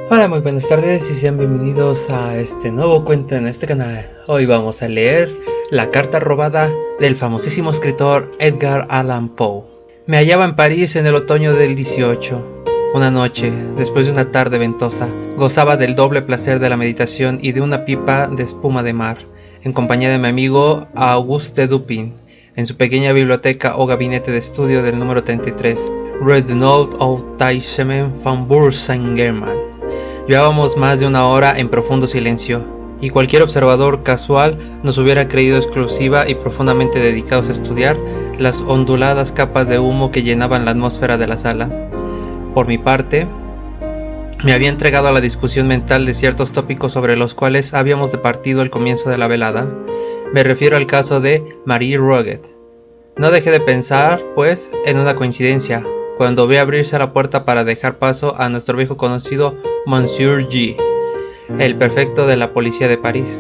Hola, muy buenas tardes y sean bienvenidos a este nuevo cuento en este canal. Hoy vamos a leer La carta robada del famosísimo escritor Edgar Allan Poe. Me hallaba en París en el otoño del 18. Una noche, después de una tarde ventosa, gozaba del doble placer de la meditación y de una pipa de espuma de mar, en compañía de mi amigo Auguste Dupin, en su pequeña biblioteca o gabinete de estudio del número 33, Rue de Nouveau au Chemin Faubourg Saint-Germain. Llevábamos más de una hora en profundo silencio, y cualquier observador casual nos hubiera creído exclusiva y profundamente dedicados a estudiar las onduladas capas de humo que llenaban la atmósfera de la sala. Por mi parte, me había entregado a la discusión mental de ciertos tópicos sobre los cuales habíamos departido al comienzo de la velada. Me refiero al caso de Marie Roget. No dejé de pensar, pues, en una coincidencia, cuando vi abrirse la puerta para dejar paso a nuestro viejo conocido Monsieur G., el prefecto de la policía de París.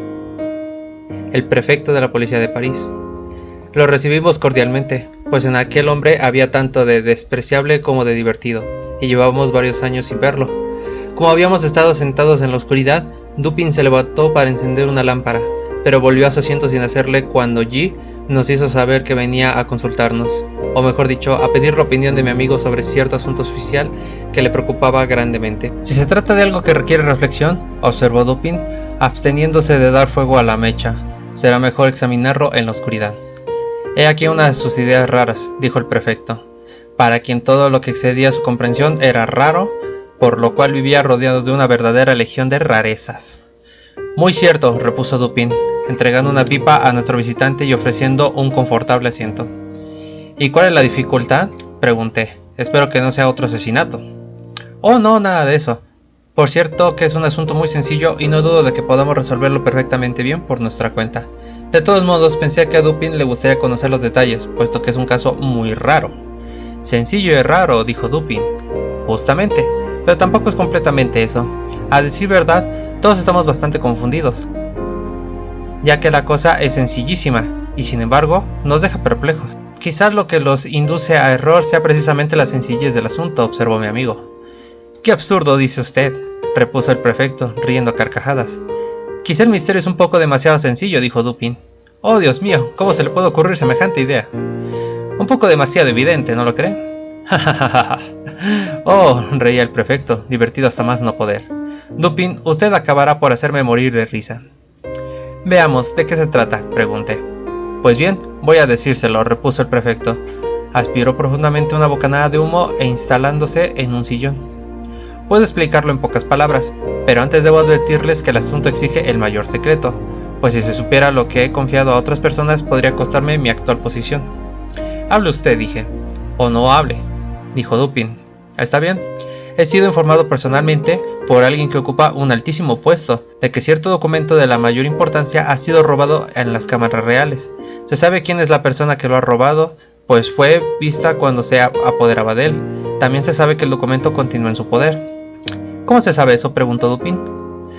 Lo recibimos cordialmente, pues en aquel hombre había tanto de despreciable como de divertido, y llevábamos varios años sin verlo. Como habíamos estado sentados en la oscuridad, Dupin se levantó para encender una lámpara, pero volvió a su asiento sin hacerle cuando G. nos hizo saber que venía a consultarnos, o mejor dicho, a pedir la opinión de mi amigo sobre cierto asunto oficial que le preocupaba grandemente. Si se trata de algo que requiere reflexión, observó Dupin, absteniéndose de dar fuego a la mecha, será mejor examinarlo en la oscuridad. He aquí una de sus ideas raras, dijo el prefecto, para quien todo lo que excedía su comprensión era raro, por lo cual vivía rodeado de una verdadera legión de rarezas. Muy cierto, repuso Dupin, entregando una pipa a nuestro visitante y ofreciendo un confortable asiento. ¿Y cuál es la dificultad?, pregunté. Espero que no sea otro asesinato. Oh, no, nada de eso. Por cierto que es un asunto muy sencillo y no dudo de que podamos resolverlo perfectamente bien por nuestra cuenta. De todos modos, pensé que a Dupin le gustaría conocer los detalles, puesto que es un caso muy raro. Sencillo y raro, dijo Dupin. Justamente, pero tampoco es completamente eso. A decir verdad, todos estamos bastante confundidos, ya que la cosa es sencillísima, y sin embargo, nos deja perplejos. Quizás lo que los induce a error sea precisamente la sencillez del asunto, observó mi amigo. ¡Qué absurdo dice usted!, repuso el prefecto, riendo a carcajadas. Quizá el misterio es un poco demasiado sencillo, dijo Dupin. Oh, Dios mío, ¿cómo se le puede ocurrir semejante idea? Un poco demasiado evidente, ¿no lo cree? Oh, reía el prefecto, divertido hasta más no poder. Dupin, usted acabará por hacerme morir de risa. Veamos, ¿de qué se trata?, pregunté. Pues bien, voy a decírselo, repuso el prefecto. Aspiró profundamente una bocanada de humo e instalándose en un sillón. Puedo explicarlo en pocas palabras, pero antes debo advertirles que el asunto exige el mayor secreto, pues si se supiera lo que he confiado a otras personas podría costarme mi actual posición. Hable usted, dije. O no hable, dijo Dupin. ¿Está bien? He sido informado personalmente por alguien que ocupa un altísimo puesto de que cierto documento de la mayor importancia ha sido robado en las cámaras reales. Se sabe quién es la persona que lo ha robado, pues fue vista cuando se apoderaba de él. También se sabe que el documento continúa en su poder. ¿Cómo se sabe eso?, preguntó Dupin.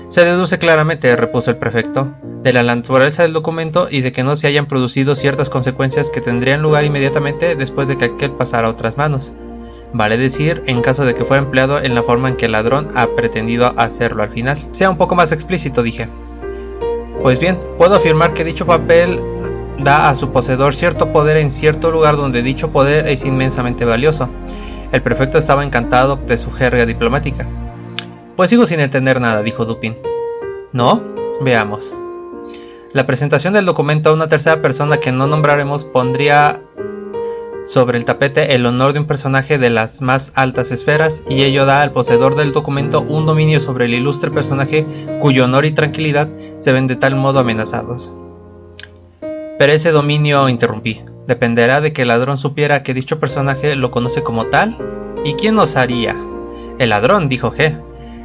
Se deduce claramente, repuso el prefecto, de la naturaleza del documento y de que no se hayan producido ciertas consecuencias que tendrían lugar inmediatamente después de que aquel pasara a otras manos. Vale decir, en caso de que fuera empleado en la forma en que el ladrón ha pretendido hacerlo al final. Sea un poco más explícito, dije. Pues bien, puedo afirmar que dicho papel da a su poseedor cierto poder en cierto lugar donde dicho poder es inmensamente valioso. El prefecto estaba encantado de su jerga diplomática. Pues sigo sin entender nada, dijo Dupin. ¿No? Veamos. La presentación del documento a una tercera persona que no nombraremos pondría sobre el tapete el honor de un personaje de las más altas esferas, y ello da al poseedor del documento un dominio sobre el ilustre personaje cuyo honor y tranquilidad se ven de tal modo amenazados. Pero ese dominio, interrumpí, dependerá de que el ladrón supiera que dicho personaje lo conoce como tal. ¿Y quién osaría? El ladrón, dijo G.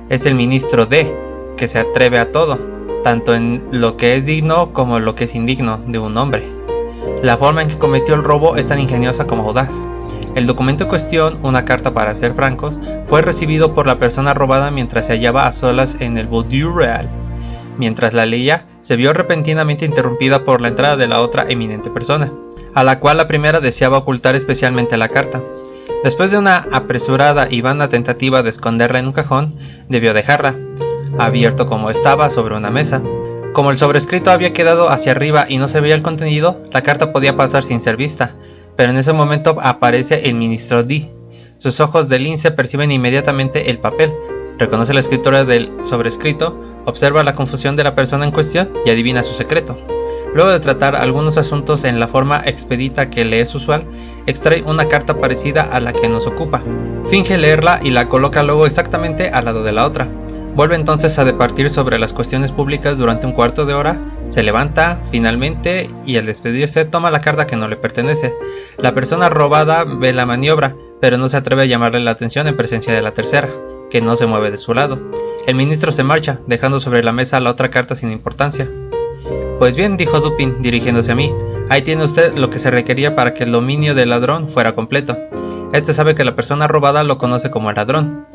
Es el ministro D, que se atreve a todo, tanto en lo que es digno como en lo que es indigno de un hombre. La forma en que cometió el robo es tan ingeniosa como audaz. El documento en cuestión, una carta para ser francos, fue recibido por la persona robada mientras se hallaba a solas en el Boudoir Real. Mientras la leía, se vio repentinamente interrumpida por la entrada de la otra eminente persona, a la cual la primera deseaba ocultar especialmente la carta. Después de una apresurada y vana tentativa de esconderla en un cajón, debió dejarla, abierto como estaba, sobre una mesa. Como el sobrescrito había quedado hacia arriba y no se veía el contenido, la carta podía pasar sin ser vista, pero en ese momento aparece el ministro D. Sus ojos de lince perciben inmediatamente el papel, reconoce la escritura del sobrescrito, observa la confusión de la persona en cuestión y adivina su secreto. Luego de tratar algunos asuntos en la forma expedita que le es usual, extrae una carta parecida a la que nos ocupa. Finge leerla y la coloca luego exactamente al lado de la otra. Vuelve entonces a departir sobre las cuestiones públicas durante un cuarto de hora, se levanta finalmente y al despedirse toma la carta que no le pertenece. La persona robada ve la maniobra, pero no se atreve a llamarle la atención en presencia de la tercera, que no se mueve de su lado. El ministro se marcha, dejando sobre la mesa la otra carta sin importancia. Pues bien, dijo Dupin, dirigiéndose a mí, ahí tiene usted lo que se requería para que el dominio del ladrón fuera completo. Este sabe que la persona robada lo conoce como el ladrón.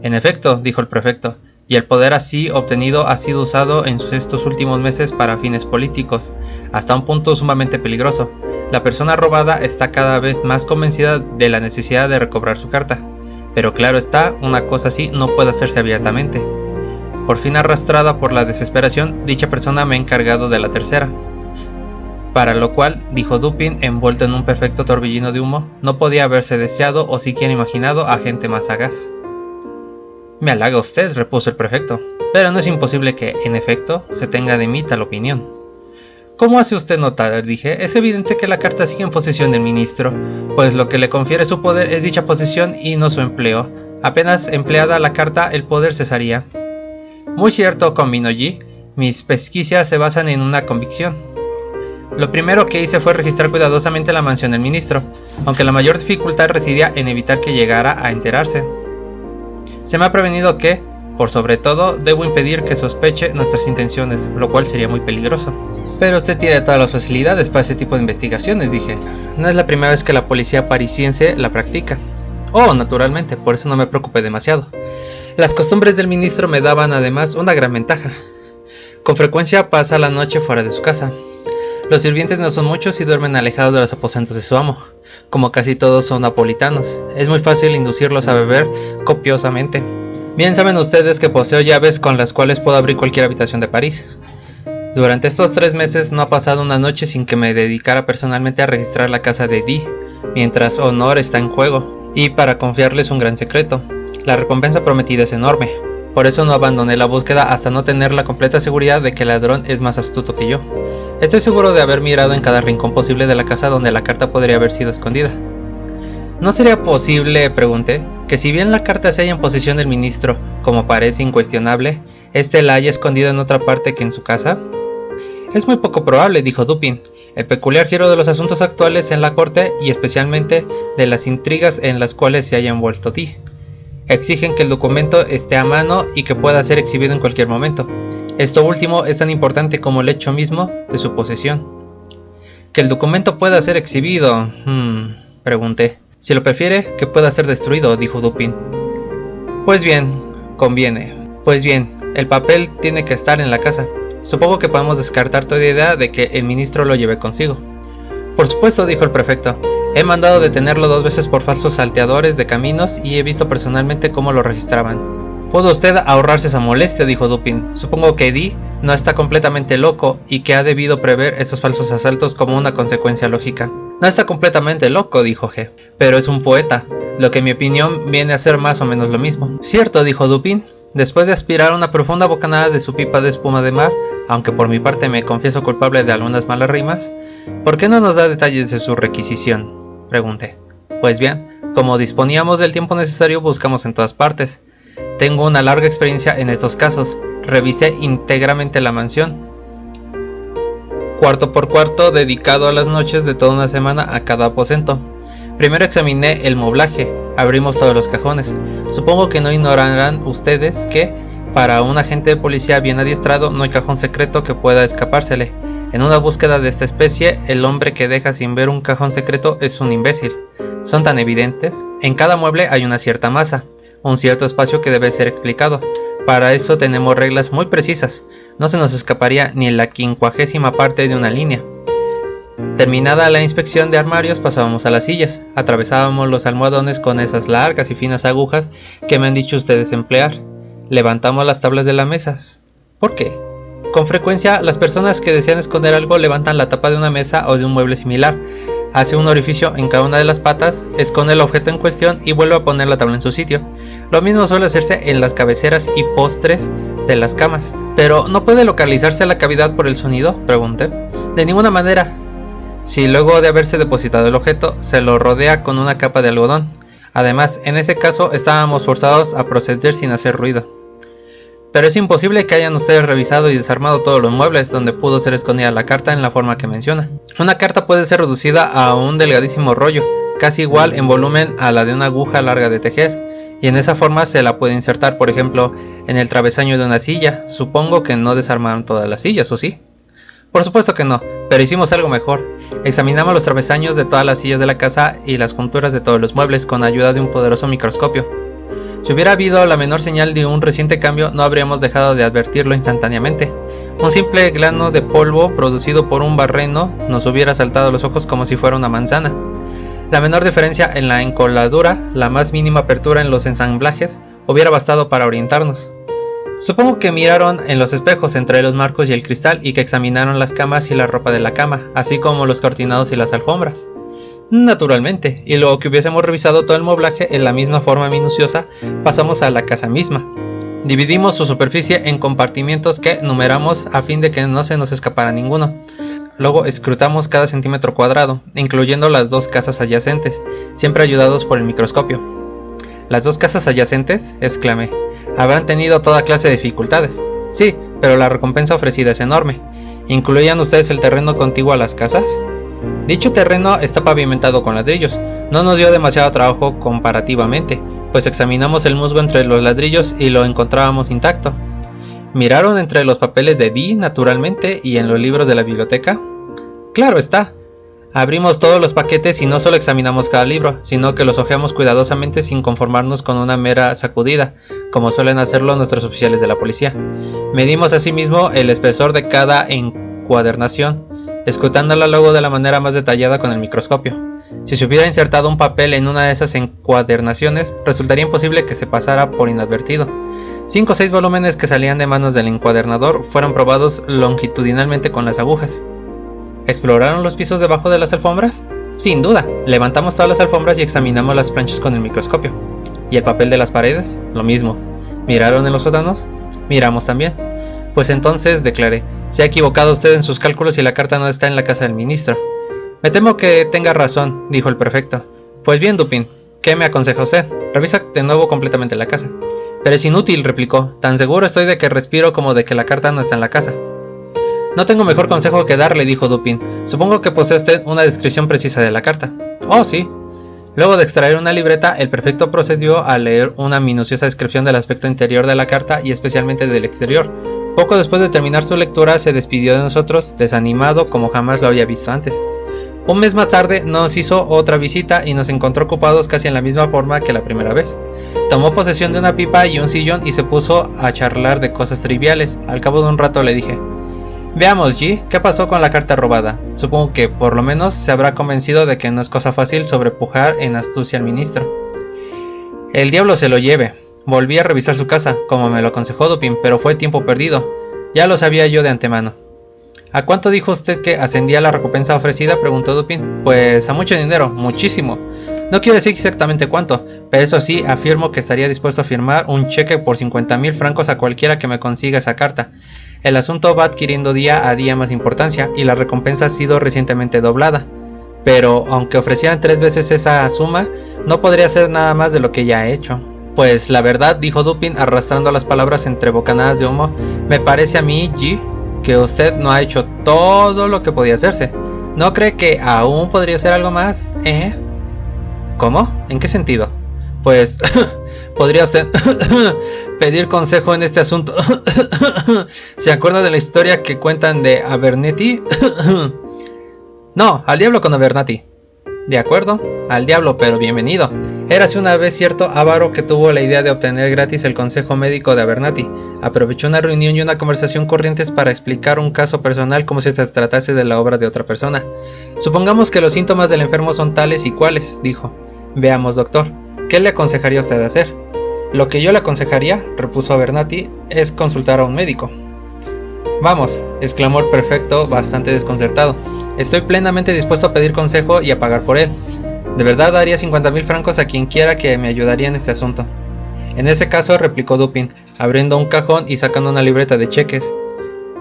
En efecto, dijo el prefecto, y el poder así obtenido ha sido usado en estos últimos meses para fines políticos, hasta un punto sumamente peligroso. La persona robada está cada vez más convencida de la necesidad de recobrar su carta, pero claro está, una cosa así no puede hacerse abiertamente. Por fin arrastrada por la desesperación, dicha persona me ha encargado de la tercera. Para lo cual, dijo Dupin, envuelto en un perfecto torbellino de humo, no podía haberse deseado o siquiera imaginado a gente más sagaz. Me halaga usted, repuso el prefecto, pero no es imposible que, en efecto, se tenga de mí tal opinión. ¿Cómo hace usted notar? Dije, es evidente que la carta sigue en posesión del ministro, pues lo que le confiere su poder es dicha posesión y no su empleo. Apenas empleada la carta, el poder cesaría. Muy cierto, convino G. Mis pesquisas se basan en una convicción. Lo primero que hice fue registrar cuidadosamente la mansión del ministro, aunque la mayor dificultad residía en evitar que llegara a enterarse. Se me ha prevenido que, por sobre todo, debo impedir que sospeche nuestras intenciones, lo cual sería muy peligroso. Pero usted tiene todas las facilidades para ese tipo de investigaciones, dije. No es la primera vez que la policía parisiense la practica. Oh, naturalmente, por eso no me preocupé demasiado. Las costumbres del ministro me daban además una gran ventaja. Con frecuencia pasa la noche fuera de su casa. Los sirvientes no son muchos y duermen alejados de los aposentos de su amo. Como casi todos son napolitanos, es muy fácil inducirlos a beber copiosamente. Bien saben ustedes que poseo llaves con las cuales puedo abrir cualquier habitación de París. Durante estos 3 meses no ha pasado una noche sin que me dedicara personalmente a registrar la casa de D, mientras honor está en juego, y para confiarles un gran secreto. La recompensa prometida es enorme, por eso no abandoné la búsqueda hasta no tener la completa seguridad de que el ladrón es más astuto que yo. Estoy seguro de haber mirado en cada rincón posible de la casa donde la carta podría haber sido escondida. ¿No sería posible, pregunté, que si bien la carta se halla en posesión del ministro, como parece incuestionable, éste la haya escondido en otra parte que en su casa? Es muy poco probable, dijo Dupin. El peculiar giro de los asuntos actuales en la corte y especialmente de las intrigas en las cuales se haya envuelto D. Exigen que el documento esté a mano y que pueda ser exhibido en cualquier momento. Esto último es tan importante como el hecho mismo de su posesión. ¿Que el documento pueda ser exhibido? Pregunté. Si lo prefiere, que pueda ser destruido, dijo Dupin. Pues bien, conviene. Pues bien, el papel tiene que estar en la casa. Supongo que podemos descartar toda idea de que el ministro lo lleve consigo. Por supuesto, dijo el prefecto. He mandado detenerlo 2 veces por falsos salteadores de caminos y he visto personalmente cómo lo registraban. Pudo usted ahorrarse esa molestia, dijo Dupin. Supongo que D no está completamente loco y que ha debido prever esos falsos asaltos como una consecuencia lógica. No está completamente loco, dijo G, pero es un poeta, lo que en mi opinión viene a ser más o menos lo mismo. Cierto, dijo Dupin. Después de aspirar una profunda bocanada de su pipa de espuma de mar, aunque por mi parte me confieso culpable de algunas malas rimas, ¿por qué no nos da detalles de su requisición?, pregunté. Pues bien, como disponíamos del tiempo necesario, buscamos en todas partes. Tengo una larga experiencia en estos casos. Revisé íntegramente la mansión, cuarto por cuarto, dedicado a las noches de toda una semana a cada aposento. Primero examiné el moblaje, abrimos todos los cajones. Supongo que no ignorarán ustedes que, para un agente de policía bien adiestrado, no hay cajón secreto que pueda escapársele. En una búsqueda de esta especie, el hombre que deja sin ver un cajón secreto es un imbécil. Son tan evidentes. En cada mueble hay una cierta masa, un cierto espacio que debe ser explicado. Para eso tenemos reglas muy precisas. No se nos escaparía ni la 50ª parte de una línea. Terminada la inspección de armarios, pasábamos a las sillas, atravesábamos los almohadones con esas largas y finas agujas que me han dicho ustedes emplear. Levantamos las tablas de las mesas. ¿Por qué? Con frecuencia, las personas que desean esconder algo levantan la tapa de una mesa o de un mueble similar, hace un orificio en cada una de las patas, esconde el objeto en cuestión y vuelve a poner la tabla en su sitio. Lo mismo suele hacerse en las cabeceras y postres de las camas. ¿Pero no puede localizarse la cavidad por el sonido?, pregunté. De ninguna manera. Si luego de haberse depositado el objeto, se lo rodea con una capa de algodón. Además, en ese caso estábamos forzados a proceder sin hacer ruido. Pero es imposible que hayan ustedes revisado y desarmado todos los muebles donde pudo ser escondida la carta en la forma que menciona. Una carta puede ser reducida a un delgadísimo rollo, casi igual en volumen a la de una aguja larga de tejer, y en esa forma se la puede insertar, por ejemplo, en el travesaño de una silla. Supongo que no desarmaron todas las sillas, ¿o sí? Por supuesto que no, pero hicimos algo mejor. Examinamos los travesaños de todas las sillas de la casa y las junturas de todos los muebles con ayuda de un poderoso microscopio. Si hubiera habido la menor señal de un reciente cambio, no habríamos dejado de advertirlo instantáneamente. Un simple grano de polvo producido por un barreno nos hubiera saltado a los ojos como si fuera una manzana. La menor diferencia en la encoladura, la más mínima apertura en los ensamblajes, hubiera bastado para orientarnos. Supongo que miraron en los espejos entre los marcos y el cristal y que examinaron las camas y la ropa de la cama, así como los cortinados y las alfombras. Naturalmente, y luego que hubiésemos revisado todo el mueblaje en la misma forma minuciosa, pasamos a la casa misma. Dividimos su superficie en compartimientos que numeramos a fin de que no se nos escapara ninguno. Luego escrutamos cada centímetro cuadrado, incluyendo las dos casas adyacentes, siempre ayudados por el microscopio. ¿Las dos casas adyacentes?, exclamé. Habrán tenido toda clase de dificultades. Sí, pero la recompensa ofrecida es enorme. ¿Incluían ustedes el terreno contiguo a las casas? Dicho terreno está pavimentado con ladrillos. No nos dio demasiado trabajo comparativamente, pues examinamos el musgo entre los ladrillos y lo encontrábamos intacto. ¿Miraron entre los papeles de Dee, naturalmente, y en los libros de la biblioteca? Claro está. Abrimos todos los paquetes y no solo examinamos cada libro, sino que los hojeamos cuidadosamente sin conformarnos con una mera sacudida, como suelen hacerlo nuestros oficiales de la policía. Medimos asimismo el espesor de cada encuadernación, escrutándola luego de la manera más detallada con el microscopio. Si se hubiera insertado un papel en una de esas encuadernaciones, resultaría imposible que se pasara por inadvertido. 5 o 6 volúmenes que salían de manos del encuadernador fueron probados longitudinalmente con las agujas. ¿Exploraron los pisos debajo de las alfombras? Sin duda. Levantamos todas las alfombras y examinamos las planchas con el microscopio. ¿Y el papel de las paredes? Lo mismo. ¿Miraron en los sótanos? Miramos también. Pues entonces, declaré, se ha equivocado usted en sus cálculos y la carta no está en la casa del ministro. Me temo que tenga razón, dijo el prefecto. Pues bien, Dupin, ¿qué me aconseja usted? Revisa de nuevo completamente la casa. Pero es inútil, replicó. Tan seguro estoy de que respiro como de que la carta no está en la casa. No tengo mejor consejo que darle, dijo Dupin. Supongo que posee usted una descripción precisa de la carta. Oh, sí. Luego de extraer una libreta, el prefecto procedió a leer una minuciosa descripción del aspecto interior de la carta y especialmente del exterior. Poco después de terminar su lectura, se despidió de nosotros, desanimado como jamás lo había visto antes. Un mes más tarde nos hizo otra visita y nos encontró ocupados casi en la misma forma que la primera vez. Tomó posesión de una pipa y un sillón y se puso a charlar de cosas triviales. Al cabo de un rato le dije: Veamos, G, ¿qué pasó con la carta robada? Supongo que, por lo menos, se habrá convencido de que no es cosa fácil sobrepujar en astucia al ministro. El diablo se lo lleve. Volví a revisar su casa, como me lo aconsejó Dupin, pero fue tiempo perdido. Ya lo sabía yo de antemano. ¿A cuánto dijo usted que ascendía la recompensa ofrecida?, preguntó Dupin. Pues a mucho dinero, muchísimo. No quiero decir exactamente cuánto, pero eso sí, afirmo que estaría dispuesto a firmar un cheque por 50.000 francos a cualquiera que me consiga esa carta. El asunto va adquiriendo día a día más importancia y la recompensa ha sido recientemente doblada. Pero, aunque ofrecieran 3 veces esa suma, no podría hacer nada más de lo que ya he hecho. Pues la verdad, dijo Dupin arrastrando las palabras entre bocanadas de humo, me parece a mí, G, que usted no ha hecho todo lo que podía hacerse. ¿No cree que aún podría hacer algo más, ¿Cómo? ¿En qué sentido? Pues, podría usted pedir consejo en este asunto. ¿Se acuerda de la historia que cuentan de Abernethy? No, al diablo con Abernethy. De acuerdo, al diablo, pero bienvenido. Érase una vez cierto avaro que tuvo la idea de obtener gratis el consejo médico de Abernathy. Aprovechó una reunión y una conversación corrientes para explicar un caso personal como si se tratase de la obra de otra persona. Supongamos que los síntomas del enfermo son tales y cuales, dijo. Veamos, doctor, ¿qué le aconsejaría usted hacer? Lo que yo le aconsejaría, repuso Abernathy, es consultar a un médico. Vamos, exclamó el prefecto bastante desconcertado. Estoy plenamente dispuesto a pedir consejo y a pagar por él. De verdad daría 50.000 francos a quien quiera que me ayudaría en este asunto. En ese caso, replicó Dupin, abriendo un cajón y sacando una libreta de cheques.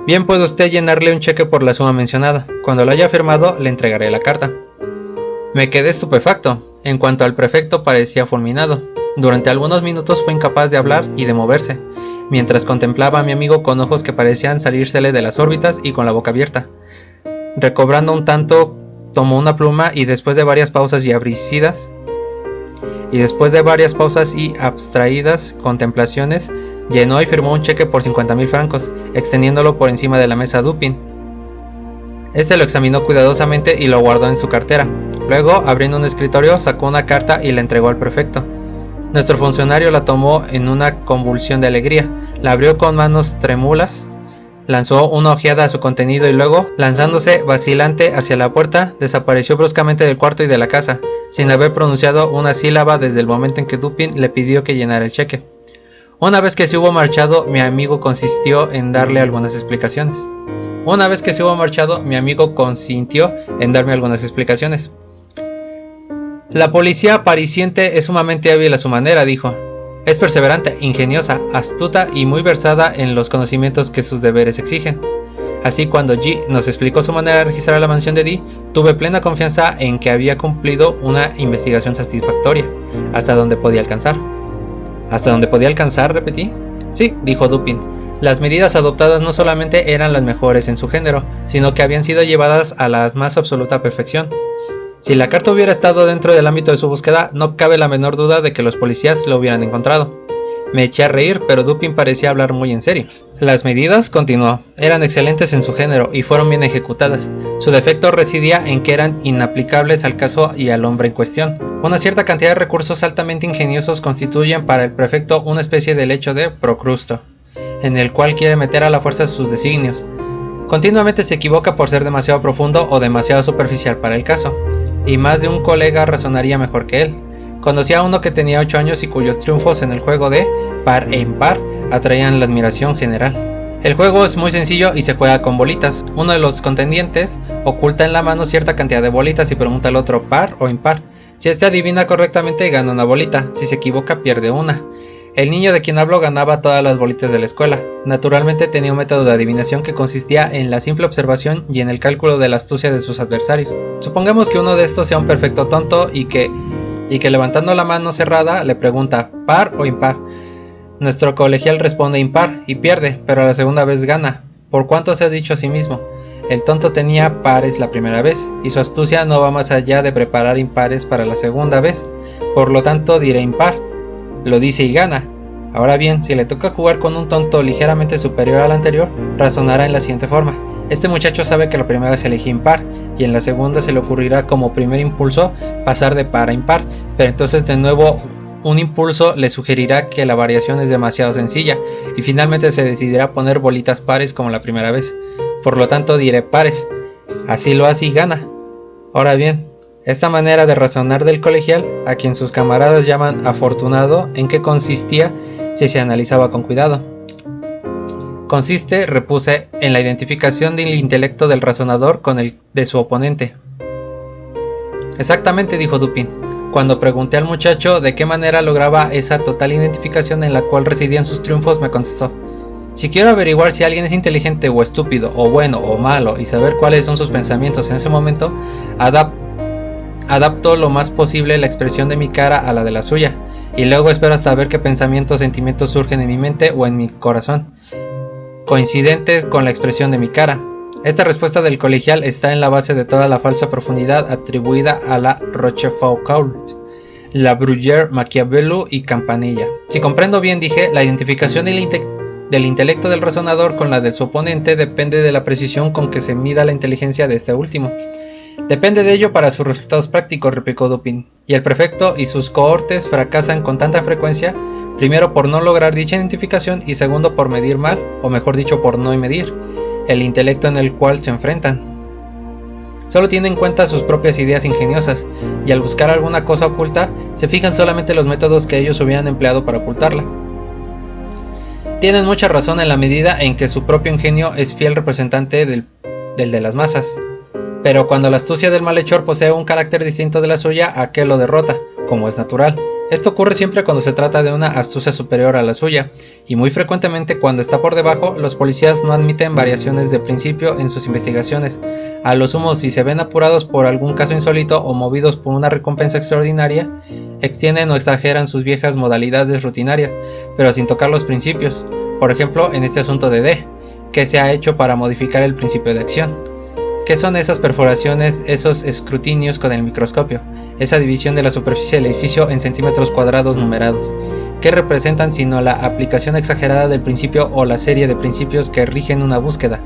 Bien, puede usted llenarle un cheque por la suma mencionada. Cuando lo haya firmado, le entregaré la carta. Me quedé estupefacto. En cuanto al prefecto, parecía fulminado. Durante algunos minutos fue incapaz de hablar y de moverse, mientras contemplaba a mi amigo con ojos que parecían salírsele de las órbitas y con la boca abierta. Recobrando un tanto, tomó una pluma y después de varias pausas y abstraídas contemplaciones, llenó y firmó un cheque por 50.000 francos, extendiéndolo por encima de la mesa a Dupin. Este lo examinó cuidadosamente y lo guardó en su cartera. Luego, abriendo un escritorio, sacó una carta y la entregó al prefecto. Nuestro funcionario la tomó en una convulsión de alegría, la abrió con manos trémulas, lanzó una ojeada a su contenido y luego, lanzándose vacilante hacia la puerta, desapareció bruscamente del cuarto y de la casa, sin haber pronunciado una sílaba desde el momento en que Dupin le pidió que llenara el cheque. Una vez que se hubo marchado, mi amigo consintió en darme algunas explicaciones. La policía parisiente es sumamente hábil a su manera, dijo. Es perseverante, ingeniosa, astuta y muy versada en los conocimientos que sus deberes exigen. Así, cuando G nos explicó su manera de registrar la mansión de D, tuve plena confianza en que había cumplido una investigación satisfactoria, hasta donde podía alcanzar. ¿Hasta donde podía alcanzar? Repetí. Sí, dijo Dupin. Las medidas adoptadas no solamente eran las mejores en su género, sino que habían sido llevadas a la más absoluta perfección. Si la carta hubiera estado dentro del ámbito de su búsqueda, no cabe la menor duda de que los policías lo hubieran encontrado. Me eché a reír, pero Dupin parecía hablar muy en serio. Las medidas, continuó, eran excelentes en su género y fueron bien ejecutadas. Su defecto residía en que eran inaplicables al caso y al hombre en cuestión. Una cierta cantidad de recursos altamente ingeniosos constituyen para el prefecto una especie de lecho de Procrusto, en el cual quiere meter a la fuerza sus designios. Continuamente se equivoca por ser demasiado profundo o demasiado superficial para el caso, y más de un colega razonaría mejor que él. Conocí a uno que tenía 8 años y cuyos triunfos en el juego de par e impar atraían la admiración general. El juego es muy sencillo y se juega con bolitas. Uno de los contendientes oculta en la mano cierta cantidad de bolitas y pregunta al otro par o impar. Si este adivina correctamente, gana una bolita. Si se equivoca, pierde una. El niño de quien hablo ganaba todas las bolitas de la escuela. Naturalmente tenía un método de adivinación que consistía en la simple observación y en el cálculo de la astucia de sus adversarios. Supongamos que uno de estos sea un perfecto tonto y que levantando la mano cerrada le pregunta ¿par o impar? Nuestro colegial responde impar y pierde, pero a la segunda vez gana. ¿Por cuánto se ha dicho a sí mismo? El tonto tenía pares la primera vez, y su astucia no va más allá de preparar impares para la segunda vez. Por lo tanto diré impar. Lo dice y gana. Ahora bien, si le toca jugar con un tonto ligeramente superior al anterior, razonará en la siguiente forma. Este muchacho sabe que la primera vez elegí impar, y en la segunda se le ocurrirá como primer impulso pasar de par a impar, pero entonces de nuevo un impulso le sugerirá que la variación es demasiado sencilla, y finalmente se decidirá poner bolitas pares como la primera vez. Por lo tanto diré pares. Así lo hace y gana. Ahora bien, esta manera de razonar del colegial, a quien sus camaradas llaman afortunado, ¿en qué consistía si se analizaba con cuidado? Consiste, repuse, en la identificación del intelecto del razonador con el de su oponente. Exactamente, dijo Dupin. Cuando pregunté al muchacho de qué manera lograba esa total identificación en la cual residían sus triunfos, me contestó: si quiero averiguar si alguien es inteligente o estúpido, o bueno o malo, y saber cuáles son sus pensamientos en ese momento, adapto lo más posible la expresión de mi cara a la de la suya, y luego espero hasta ver qué pensamientos o sentimientos surgen en mi mente o en mi corazón, coincidentes con la expresión de mi cara. Esta respuesta del colegial está en la base de toda la falsa profundidad atribuida a la Rochefoucauld, la Bruyère, Maquiavelo y Campanella. Si comprendo bien, dije, la identificación del intelecto del razonador con la de su oponente depende de la precisión con que se mida la inteligencia de este último. Depende de ello para sus resultados prácticos, replicó Dupin, y el prefecto y sus cohortes fracasan con tanta frecuencia, primero por no lograr dicha identificación y segundo por medir mal, o mejor dicho por no medir, el intelecto en el cual se enfrentan. Solo tienen en cuenta sus propias ideas ingeniosas, y al buscar alguna cosa oculta, se fijan solamente en los métodos que ellos hubieran empleado para ocultarla. Tienen mucha razón en la medida en que su propio ingenio es fiel representante del de las masas. Pero cuando la astucia del malhechor posee un carácter distinto de la suya, aquel lo derrota, como es natural. Esto ocurre siempre cuando se trata de una astucia superior a la suya, y muy frecuentemente cuando está por debajo, los policías no admiten variaciones de principio en sus investigaciones. A lo sumo, si se ven apurados por algún caso insólito o movidos por una recompensa extraordinaria, extienden o exageran sus viejas modalidades rutinarias, pero sin tocar los principios. Por ejemplo, en este asunto de D, ¿qué se ha hecho para modificar el principio de acción? ¿Qué son esas perforaciones, esos escrutinios con el microscopio, esa división de la superficie del edificio en centímetros cuadrados numerados? ¿Qué representan sino la aplicación exagerada del principio o la serie de principios que rigen una búsqueda,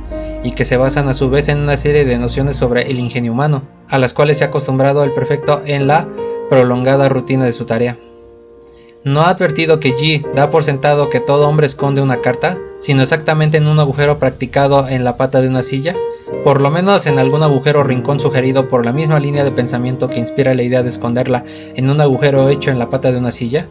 y que se basan a su vez en una serie de nociones sobre el ingenio humano, a las cuales se ha acostumbrado el prefecto en la prolongada rutina de su tarea? ¿No ha advertido que G da por sentado que todo hombre esconde una carta, sino exactamente en un agujero practicado en la pata de una silla? Por lo menos en algún agujero o rincón sugerido por la misma línea de pensamiento que inspira la idea de esconderla en un agujero hecho en la pata de una silla.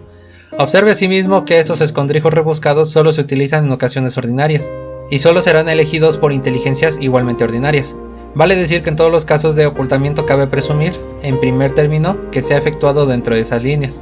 Observe asimismo que esos escondrijos rebuscados solo se utilizan en ocasiones ordinarias, y solo serán elegidos por inteligencias igualmente ordinarias. Vale decir que en todos los casos de ocultamiento cabe presumir, en primer término, que se ha efectuado dentro de esas líneas.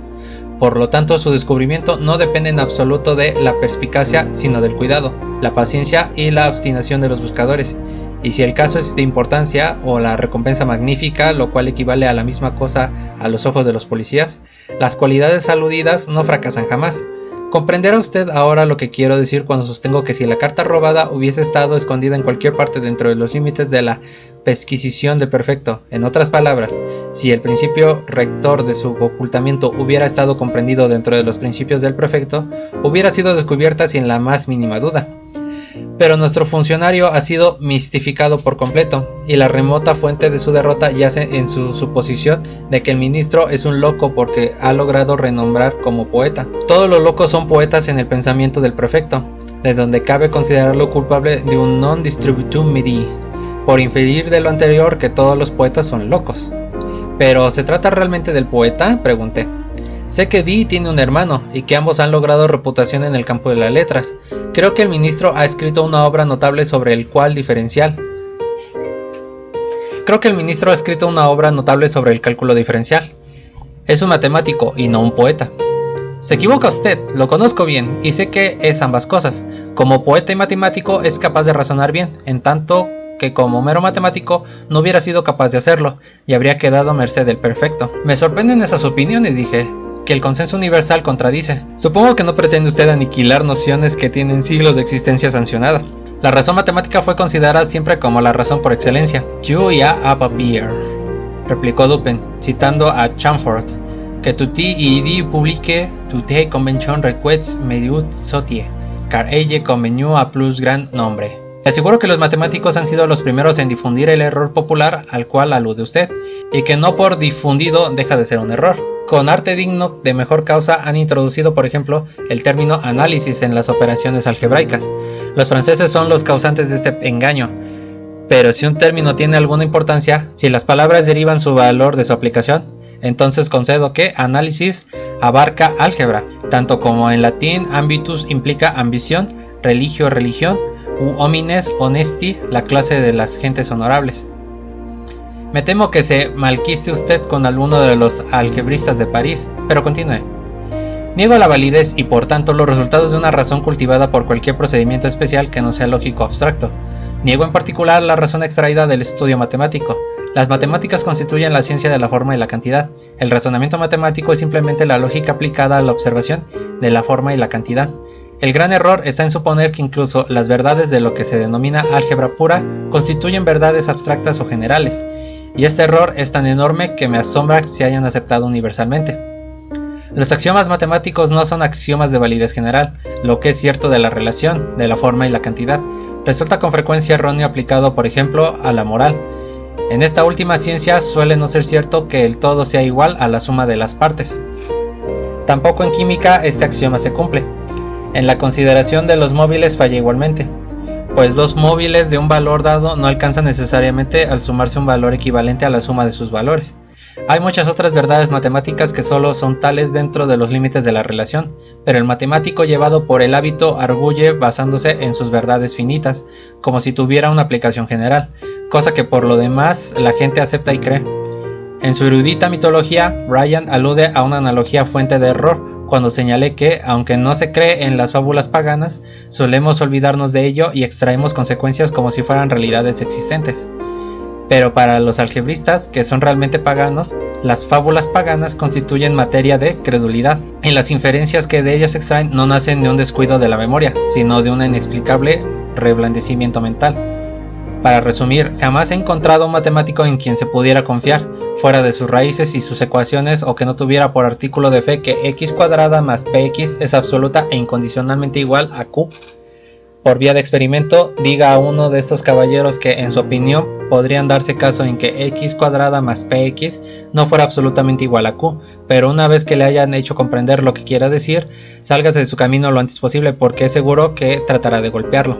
Por lo tanto, su descubrimiento no depende en absoluto de la perspicacia, sino del cuidado, la paciencia y la obstinación de los buscadores. Y si el caso es de importancia o la recompensa magnífica, lo cual equivale a la misma cosa a los ojos de los policías, las cualidades aludidas no fracasan jamás. ¿Comprenderá usted ahora lo que quiero decir cuando sostengo que si la carta robada hubiese estado escondida en cualquier parte dentro de los límites de la pesquisición del perfecto? En otras palabras, si el principio rector de su ocultamiento hubiera estado comprendido dentro de los principios del prefecto, hubiera sido descubierta sin la más mínima duda. Pero nuestro funcionario ha sido mistificado por completo, y la remota fuente de su derrota yace en su suposición de que el ministro es un loco porque ha logrado renombrar como poeta. Todos los locos son poetas en el pensamiento del prefecto, de donde cabe considerarlo culpable de un non distributum medi, por inferir de lo anterior que todos los poetas son locos. ¿Pero se trata realmente del poeta?, pregunté. Sé que Dee tiene un hermano y que ambos han logrado reputación en el campo de las letras. Creo que el ministro ha escrito una obra notable sobre el cálculo diferencial. Es un matemático y no un poeta. Se equivoca usted, lo conozco bien y sé que es ambas cosas. Como poeta y matemático es capaz de razonar bien, en tanto que como mero matemático no hubiera sido capaz de hacerlo y habría quedado a merced del perfecto. Me sorprenden esas opiniones, dije, que el consenso universal contradice. Supongo que no pretende usted aniquilar nociones que tienen siglos de existencia sancionada. La razón matemática fue considerada siempre como la razón por excelencia. You ya a papier, replicó Dupin, citando a Chamfort, que tu ti idi publique tu te convention requets mediut sotie, car elle convenu a plus grand nombre. Le aseguro que los matemáticos han sido los primeros en difundir el error popular al cual alude usted, y que no por difundido deja de ser un error. Con arte digno de mejor causa han introducido, por ejemplo, el término análisis en las operaciones algebraicas. Los franceses son los causantes de este engaño, pero si un término tiene alguna importancia, si las palabras derivan su valor de su aplicación, entonces concedo que análisis abarca álgebra, tanto como en latín ambitus implica ambición, religio religión, u homines honesti, la clase de las gentes honorables. Me temo que se malquiste usted con alguno de los algebristas de París, pero continúe. Niego la validez y por tanto los resultados de una razón cultivada por cualquier procedimiento especial que no sea lógico abstracto. Niego en particular la razón extraída del estudio matemático. Las matemáticas constituyen la ciencia de la forma y la cantidad. El razonamiento matemático es simplemente la lógica aplicada a la observación de la forma y la cantidad. El gran error está en suponer que incluso las verdades de lo que se denomina álgebra pura constituyen verdades abstractas o generales, y este error es tan enorme que me asombra que se hayan aceptado universalmente. Los axiomas matemáticos no son axiomas de validez general. Lo que es cierto de la relación, de la forma y la cantidad, resulta con frecuencia erróneo aplicado, por ejemplo, a la moral. En esta última ciencia suele no ser cierto que el todo sea igual a la suma de las partes. Tampoco en química este axioma se cumple. En la consideración de los móviles falla igualmente, pues dos móviles de un valor dado no alcanzan necesariamente al sumarse un valor equivalente a la suma de sus valores. Hay muchas otras verdades matemáticas que solo son tales dentro de los límites de la relación, pero el matemático llevado por el hábito arguye basándose en sus verdades finitas, como si tuviera una aplicación general, cosa que por lo demás la gente acepta y cree. En su erudita mitología, Ryan alude a una analogía fuente de error, cuando señalé que, aunque no se cree en las fábulas paganas, solemos olvidarnos de ello y extraemos consecuencias como si fueran realidades existentes. Pero para los algebristas, que son realmente paganos, las fábulas paganas constituyen materia de credulidad, y las inferencias que de ellas extraen no nacen de un descuido de la memoria, sino de un inexplicable reblandecimiento mental. Para resumir, jamás he encontrado un matemático en quien se pudiera confiar, fuera de sus raíces y sus ecuaciones, o que no tuviera por artículo de fe que x cuadrada más px es absoluta e incondicionalmente igual a q. Por vía de experimento, diga a uno de estos caballeros que, en su opinión, podrían darse caso en que x cuadrada más px no fuera absolutamente igual a q, pero una vez que le hayan hecho comprender lo que quiera decir, sálgase de su camino lo antes posible porque es seguro que tratará de golpearlo.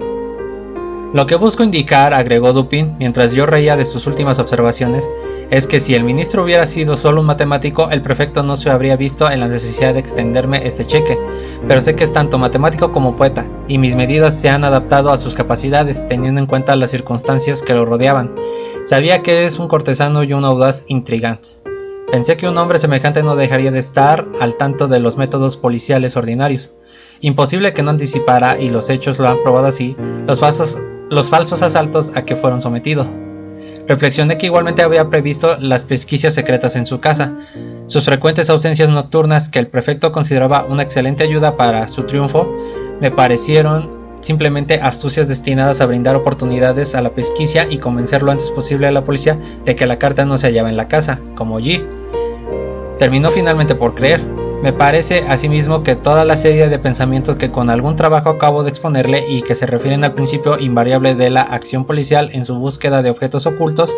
Lo que busco indicar, agregó Dupin, mientras yo reía de sus últimas observaciones, es que si el ministro hubiera sido solo un matemático, el prefecto no se habría visto en la necesidad de extenderme este cheque, pero sé que es tanto matemático como poeta, y mis medidas se han adaptado a sus capacidades, teniendo en cuenta las circunstancias que lo rodeaban. Sabía que es un cortesano y un audaz intrigante. Pensé que un hombre semejante no dejaría de estar al tanto de los métodos policiales ordinarios. Imposible que no anticipara, y los hechos lo han probado así, los falsos asaltos a que fueron sometidos. Reflexioné que igualmente había previsto las pesquisas secretas en su casa. Sus frecuentes ausencias nocturnas, que el prefecto consideraba una excelente ayuda para su triunfo, me parecieron simplemente astucias destinadas a brindar oportunidades a la pesquisa y convencer lo antes posible a la policía de que la carta no se hallaba en la casa, como G. Terminó finalmente por creer. Me parece asimismo que toda la serie de pensamientos que con algún trabajo acabo de exponerle y que se refieren al principio invariable de la acción policial en su búsqueda de objetos ocultos,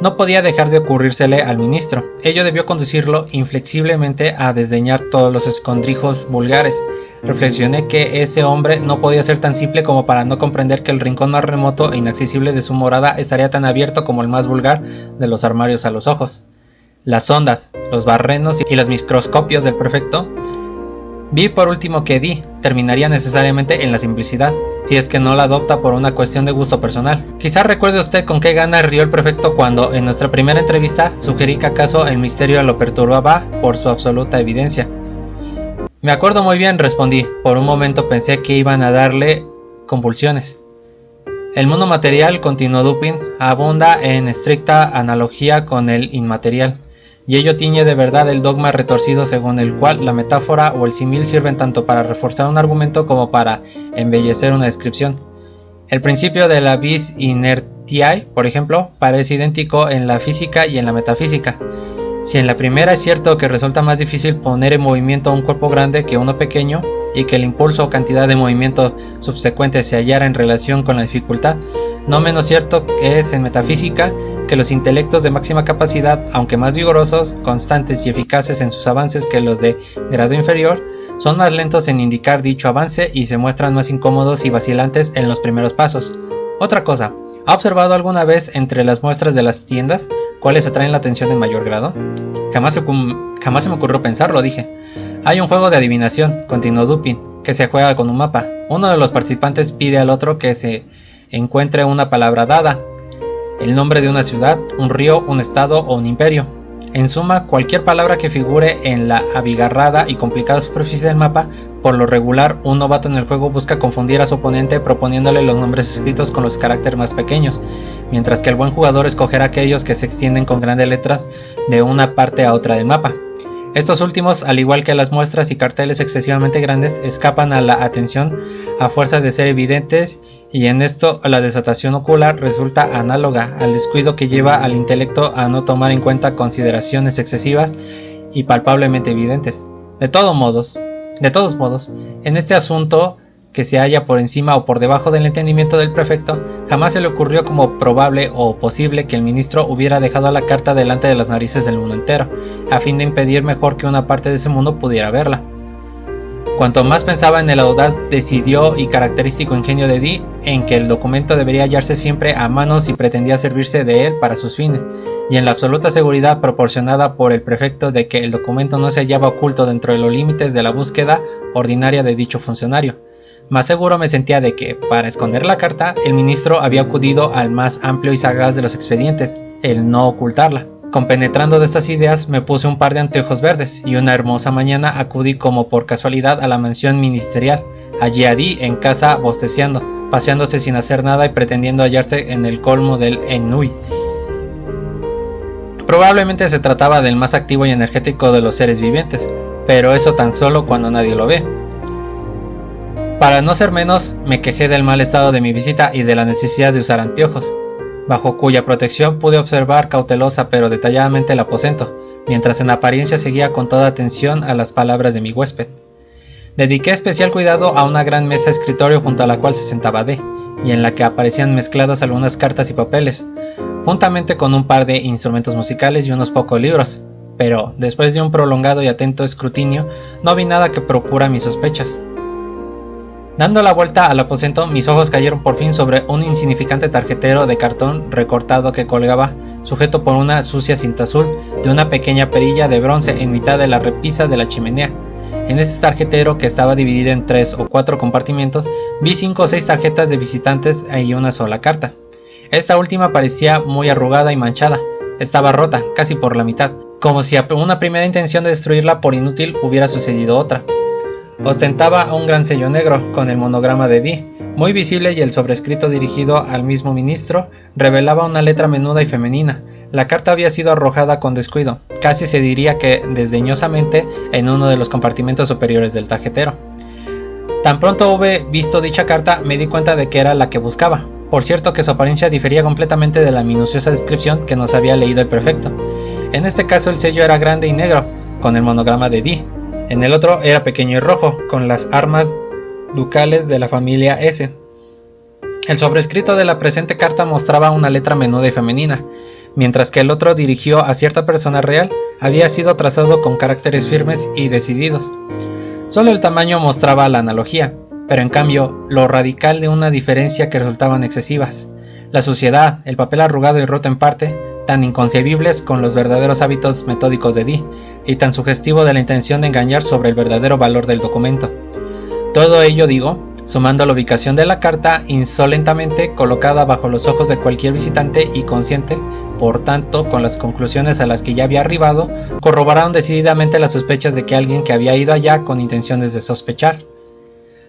no podía dejar de ocurrírsele al ministro. Ello debió conducirlo inflexiblemente a desdeñar todos los escondrijos vulgares. Reflexioné que ese hombre no podía ser tan simple como para no comprender que el rincón más remoto e inaccesible de su morada estaría tan abierto como el más vulgar de los armarios a los ojos. Las sondas, los barrenos y los microscopios del prefecto, vi por último que Dee terminaría necesariamente en la simplicidad, si es que no la adopta por una cuestión de gusto personal. Quizá recuerde usted con qué gana rió el prefecto cuando, en nuestra primera entrevista, sugerí que acaso el misterio lo perturbaba por su absoluta evidencia. Me acuerdo muy bien, respondí. Por un momento pensé que iban a darle convulsiones. El mundo material, continuó Dupin, abunda en estricta analogía con el inmaterial, y ello tiñe de verdad el dogma retorcido según el cual la metáfora o el símil sirven tanto para reforzar un argumento como para embellecer una descripción. El principio de la vis inertiae, por ejemplo, parece idéntico en la física y en la metafísica. Si en la primera es cierto que resulta más difícil poner en movimiento un cuerpo grande que uno pequeño, y que el impulso o cantidad de movimiento subsecuente se hallara en relación con la dificultad, no menos cierto es en metafísica que los intelectos de máxima capacidad, aunque más vigorosos, constantes y eficaces en sus avances que los de grado inferior, son más lentos en indicar dicho avance y se muestran más incómodos y vacilantes en los primeros pasos. Otra cosa, ¿ha observado alguna vez entre las muestras de las tiendas cuáles atraen la atención en mayor grado? Jamás se me ocurrió pensarlo, dije. Hay un juego de adivinación, continuó Dupin, que se juega con un mapa. Uno de los participantes pide al otro que se encuentre una palabra dada, el nombre de una ciudad, un río, un estado o un imperio. En suma, cualquier palabra que figure en la abigarrada y complicada superficie del mapa. Por lo regular, un novato en el juego busca confundir a su oponente proponiéndole los nombres escritos con los caracteres más pequeños, mientras que el buen jugador escogerá aquellos que se extienden con grandes letras de una parte a otra del mapa. Estos últimos, al igual que las muestras y carteles excesivamente grandes, escapan a la atención a fuerza de ser evidentes, y en esto la desatación ocular resulta análoga al descuido que lleva al intelecto a no tomar en cuenta consideraciones excesivas y palpablemente evidentes. De todos modos, en este asunto que se halla por encima o por debajo del entendimiento del prefecto, jamás se le ocurrió como probable o posible que el ministro hubiera dejado la carta delante de las narices del mundo entero, a fin de impedir mejor que una parte de ese mundo pudiera verla. Cuanto más pensaba en el audaz, decidió y característico ingenio de Dee en que el documento debería hallarse siempre a mano si pretendía servirse de él para sus fines, y en la absoluta seguridad proporcionada por el prefecto de que el documento no se hallaba oculto dentro de los límites de la búsqueda ordinaria de dicho funcionario. Más seguro me sentía de que, para esconder la carta, el ministro había acudido al más amplio y sagaz de los expedientes, el no ocultarla. Compenetrando de estas ideas, me puse un par de anteojos verdes, y una hermosa mañana acudí como por casualidad a la mansión ministerial. Allí a Dee en casa bosteciendo, paseándose sin hacer nada y pretendiendo hallarse en el colmo del ennui. Probablemente se trataba del más activo y energético de los seres vivientes, pero eso tan solo cuando nadie lo ve. Para no ser menos, me quejé del mal estado de mi visita y de la necesidad de usar anteojos, bajo cuya protección pude observar cautelosa pero detalladamente el aposento, mientras en apariencia seguía con toda atención a las palabras de mi huésped. Dediqué especial cuidado a una gran mesa escritorio junto a la cual se sentaba D, y en la que aparecían mezcladas algunas cartas y papeles, juntamente con un par de instrumentos musicales y unos pocos libros, pero después de un prolongado y atento escrutinio no vi nada que procura mis sospechas. Dando la vuelta al aposento, mis ojos cayeron por fin sobre un insignificante tarjetero de cartón recortado que colgaba, sujeto por una sucia cinta azul, de una pequeña perilla de bronce en mitad de la repisa de la chimenea. En este tarjetero, que estaba dividido en 3 o 4 compartimentos, vi 5 o 6 tarjetas de visitantes y una sola carta. Esta última parecía muy arrugada y manchada, estaba rota, casi por la mitad, como si a una primera intención de destruirla por inútil hubiera sucedido otra. Ostentaba un gran sello negro, con el monograma de Dee, muy visible, y el sobrescrito dirigido al mismo ministro revelaba una letra menuda y femenina. La carta había sido arrojada con descuido, casi se diría que desdeñosamente, en uno de los compartimentos superiores del tarjetero. Tan pronto hube visto dicha carta, me di cuenta de que era la que buscaba. Por cierto que su apariencia difería completamente de la minuciosa descripción que nos había leído el prefecto. En este caso el sello era grande y negro, con el monograma de Dee. En el otro era pequeño y rojo, con las armas ducales de la familia S. El sobrescrito de la presente carta mostraba una letra menuda y femenina, mientras que el otro, dirigido a cierta persona real, había sido trazado con caracteres firmes y decididos. Solo el tamaño mostraba la analogía, pero en cambio lo radical de una diferencia que resultaban excesivas. La suciedad, el papel arrugado y roto en parte, tan inconcebibles con los verdaderos hábitos metódicos de Dee, y tan sugestivo de la intención de engañar sobre el verdadero valor del documento. Todo ello, digo, sumando la ubicación de la carta insolentamente colocada bajo los ojos de cualquier visitante y consciente, por tanto, con las conclusiones a las que ya había arribado, corroboraron decididamente las sospechas de que alguien que había ido allá con intenciones de sospechar.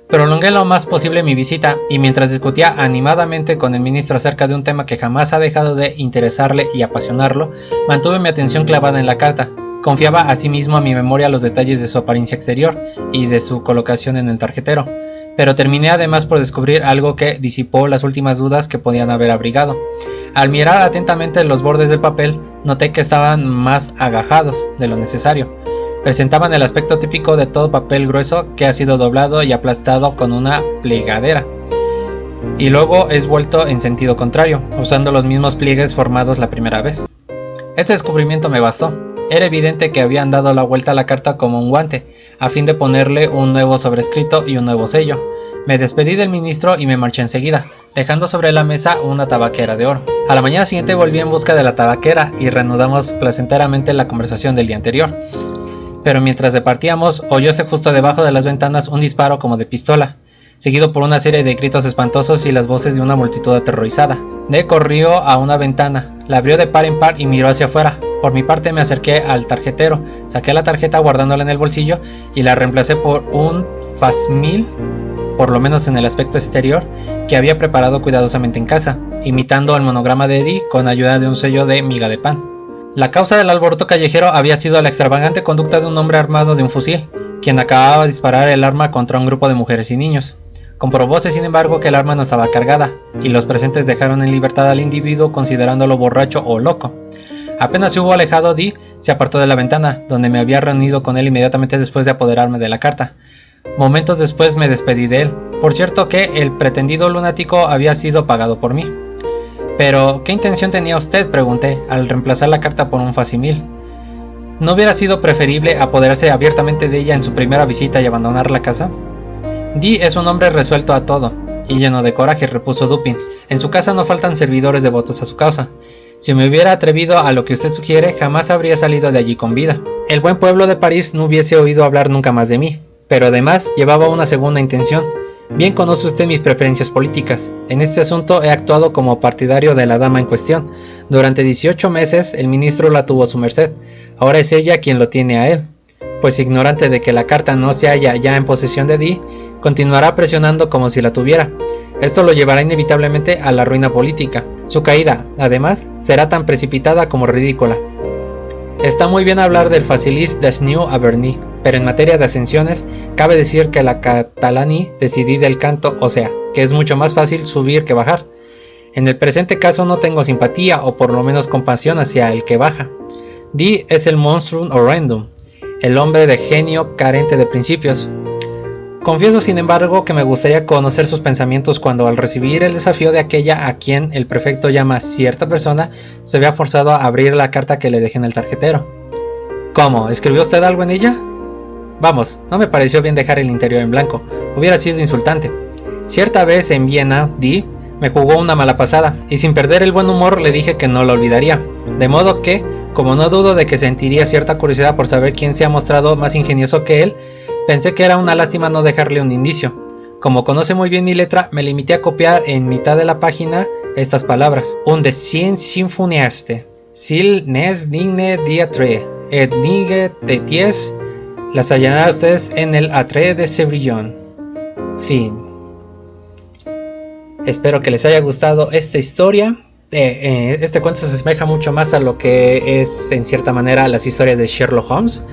Prolongué lo más posible mi visita, y mientras discutía animadamente con el ministro acerca de un tema que jamás ha dejado de interesarle y apasionarlo, mantuve mi atención clavada en la carta. Confiaba asimismo a mi memoria los detalles de su apariencia exterior y de su colocación en el tarjetero, pero terminé además por descubrir algo que disipó las últimas dudas que podían haber abrigado. Al mirar atentamente los bordes del papel, noté que estaban más agajados de lo necesario. Presentaban el aspecto típico de todo papel grueso que ha sido doblado y aplastado con una plegadera, y luego es vuelto en sentido contrario, usando los mismos pliegues formados la primera vez. Este descubrimiento me bastó. Era evidente que habían dado la vuelta a la carta como un guante, a fin de ponerle un nuevo sobrescrito y un nuevo sello. Me despedí del ministro y me marché enseguida, dejando sobre la mesa una tabaquera de oro. A la mañana siguiente volví en busca de la tabaquera y reanudamos placenteramente la conversación del día anterior. Pero mientras departíamos, oyóse justo debajo de las ventanas un disparo como de pistola, seguido por una serie de gritos espantosos y las voces de una multitud aterrorizada. D corrió a una ventana, la abrió de par en par y miró hacia afuera. Por mi parte me acerqué al tarjetero, saqué la tarjeta guardándola en el bolsillo y la reemplacé por un facsimil, por lo menos en el aspecto exterior, que había preparado cuidadosamente en casa, imitando el monograma de Dee con ayuda de un sello de miga de pan. La causa del alboroto callejero había sido la extravagante conducta de un hombre armado de un fusil, quien acababa de disparar el arma contra un grupo de mujeres y niños. Comprobóse sin embargo que el arma no estaba cargada, y los presentes dejaron en libertad al individuo considerándolo borracho o loco. Apenas se hubo alejado, Dee se apartó de la ventana, donde me había reunido con él inmediatamente después de apoderarme de la carta. Momentos después me despedí de él. Por cierto que el pretendido lunático había sido pagado por mí. Pero, ¿qué intención tenía usted?, pregunté, al reemplazar la carta por un facsimil. ¿No hubiera sido preferible apoderarse abiertamente de ella en su primera visita y abandonar la casa? Dee es un hombre resuelto a todo, y lleno de coraje, repuso Dupin. En su casa no faltan servidores devotos a su causa. Si me hubiera atrevido a lo que usted sugiere, jamás habría salido de allí con vida. El buen pueblo de París no hubiese oído hablar nunca más de mí, pero además llevaba una segunda intención. Bien conoce usted mis preferencias políticas. En este asunto he actuado como partidario de la dama en cuestión. Durante 18 meses el ministro la tuvo a su merced. Ahora es ella quien lo tiene a él. Pues ignorante de que la carta no se halla ya en posesión de Dee, continuará presionando como si la tuviera. Esto lo llevará inevitablemente a la ruina política. Su caída, además, será tan precipitada como ridícula. Está muy bien hablar del facilis desniu a Berny, pero en materia de ascensiones, cabe decir que la catalani decidí del canto, o sea, que es mucho más fácil subir que bajar. En el presente caso no tengo simpatía o por lo menos compasión hacia el que baja. Dee es el monstrum horrendum, el hombre de genio carente de principios. Confieso sin embargo que me gustaría conocer sus pensamientos cuando al recibir el desafío de aquella a quien el prefecto llama cierta persona, se vea forzado a abrir la carta que le dejé en el tarjetero. ¿Cómo? ¿Escribió usted algo en ella? Vamos, no me pareció bien dejar el interior en blanco, hubiera sido insultante. Cierta vez en Viena, Dee me jugó una mala pasada, y sin perder el buen humor le dije que no lo olvidaría, de modo que, como no dudo de que sentiría cierta curiosidad por saber quién se ha mostrado más ingenioso que él, pensé que era una lástima no dejarle un indicio. Como conoce muy bien mi letra, me limité a copiar en mitad de la página estas palabras. Un de cien sinfoniaste, sil nes digne diatre, et nigue de ties, las hallarán ustedes en el atre de Cebrillon. Fin. Espero que les haya gustado esta historia. Este cuento se asemeja mucho más a lo que es en cierta manera las historias de Sherlock Holmes.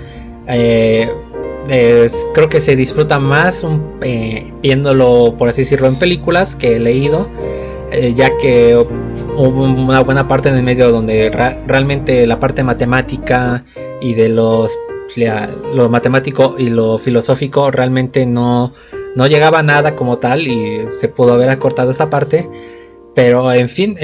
Creo que se disfruta más viéndolo, por así decirlo, en películas que he leído, ya que hubo una buena parte en el medio donde realmente la parte matemática y de lo matemático y lo filosófico realmente no llegaba a nada como tal y se pudo haber acortado esa parte, pero en fin,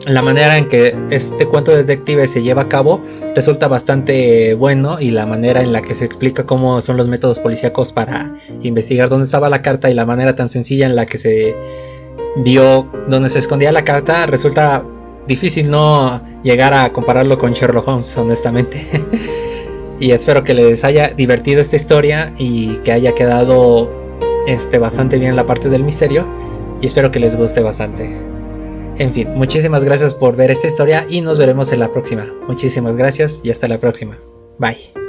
la manera en que este cuento de detective se lleva a cabo resulta bastante bueno, y la manera en la que se explica cómo son los métodos policíacos para investigar dónde estaba la carta y la manera tan sencilla en la que se vio dónde se escondía la carta, resulta difícil no llegar a compararlo con Sherlock Holmes, honestamente. Y espero que les haya divertido esta historia y que haya quedado bastante bien la parte del misterio, y espero que les guste bastante. En fin, muchísimas gracias por ver esta historia y nos veremos en la próxima. Muchísimas gracias y hasta la próxima. Bye.